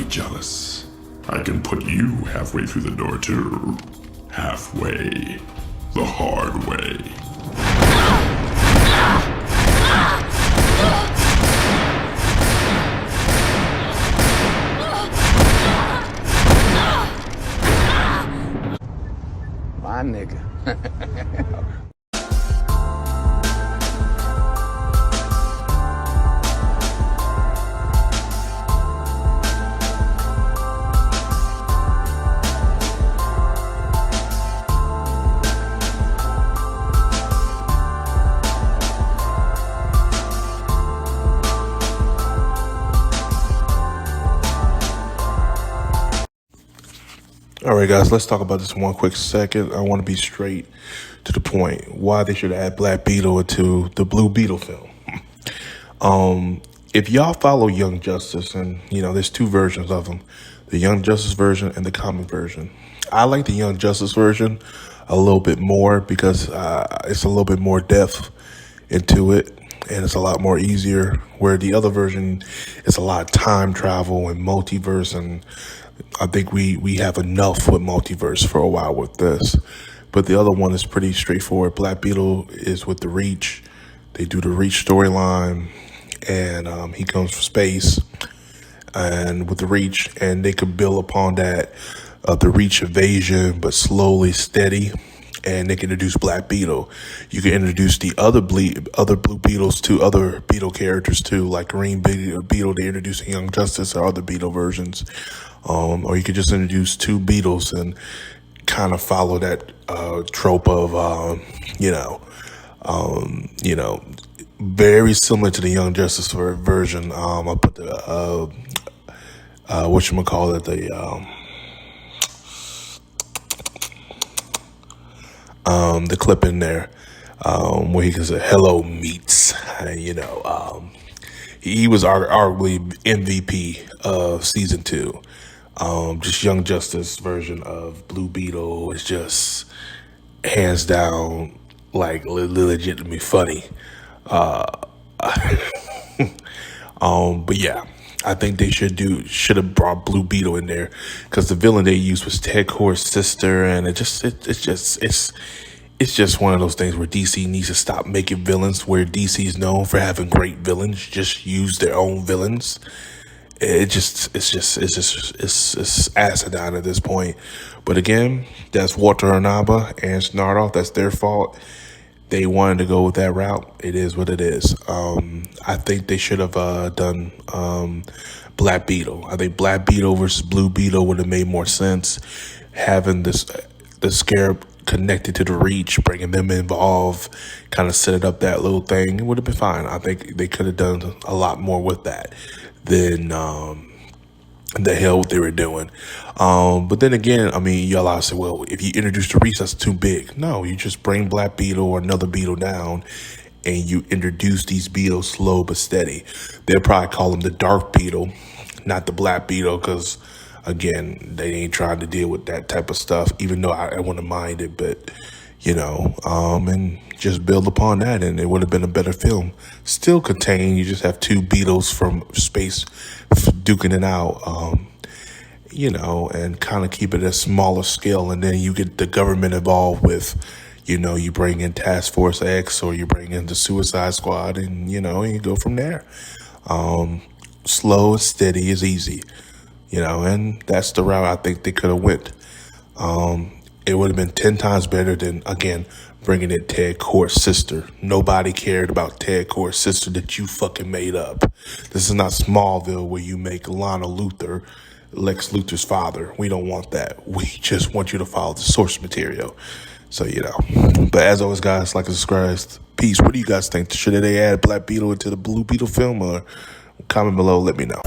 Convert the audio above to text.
jealous. I can put you halfway through the door too. Halfway. The hard way. My nigga. All right, guys, let's talk about this one quick second. I want to be straight to the point. Why they should add Black Beetle into the Blue Beetle film. If y'all follow Young Justice, and, there's two versions of him, the Young Justice version and the comic version. I like the Young Justice version a little bit more because it's a little bit more depth into it, and it's a lot more easier, where the other version is a lot of time travel and multiverse, and I think we have enough with multiverse for a while with this. But the other one is pretty straightforward. Black Beetle is with the Reach. They do the Reach storyline, and he comes from space and with the Reach, and they could build upon that the Reach invasion, but slowly, steady. And they can introduce Black Beetle. You can introduce the other Blue Beetles to other Beetle characters too, like Green Beetle. They introduce Young Justice or other Beetle versions, or you could just introduce two Beetles and kind of follow that trope of very similar to the Young Justice version. I put the the clip in there where he can say hello meats. He was arguably MVP of season 2. Just Young Justice version of Blue Beetle is just hands down like legitimately funny. But yeah, I think they should have brought Blue Beetle in there, because the villain they used was Ted Core's sister, and it's just one of those things where DC needs to stop making villains where DC is known for having great villains. Just use their own villains. It's asinine at this point. But again, that's Walter Arnaba and Snardoff. That's their fault. They wanted to go with that route. It is what it is. I think they should have done Black Beetle. I think Black Beetle versus Blue Beetle would have made more sense. Having the Scarab connected to the Reach, bringing them involved, kind of set it up that little thing, it would have been fine. I think they could have done a lot more with that than the hell what they were doing. But then again, y'all all say, well, if you introduce the Reach, that's too big. No, you just bring Black Beetle or another Beetle down, and you introduce these Beetles slow but steady. They'll probably call them the Dark Beetle, not the Black Beetle, because again, they ain't trying to deal with that type of stuff, even though I wouldn't mind it, but and just build upon that, and it would have been a better film. Still contained, you just have two Beetles from space duking it out, and kind of keep it at a smaller scale, and then you get the government involved with, you bring in Task Force X, or you bring in the Suicide Squad, and, you go from there. Slow and steady is easy, and that's the route I think they could have went. It would have been 10 times better than, again, bringing in Ted Core's sister. Nobody cared about Ted Core's sister that you fucking made up. This is not Smallville where you make Lana Luthor Lex Luthor's father. We don't want that. We just want you to follow the source material. So, But as always, guys, like and subscribe. Peace. What do you guys think? Should they add Black Beetle into the Blue Beetle film, or comment below? Let me know.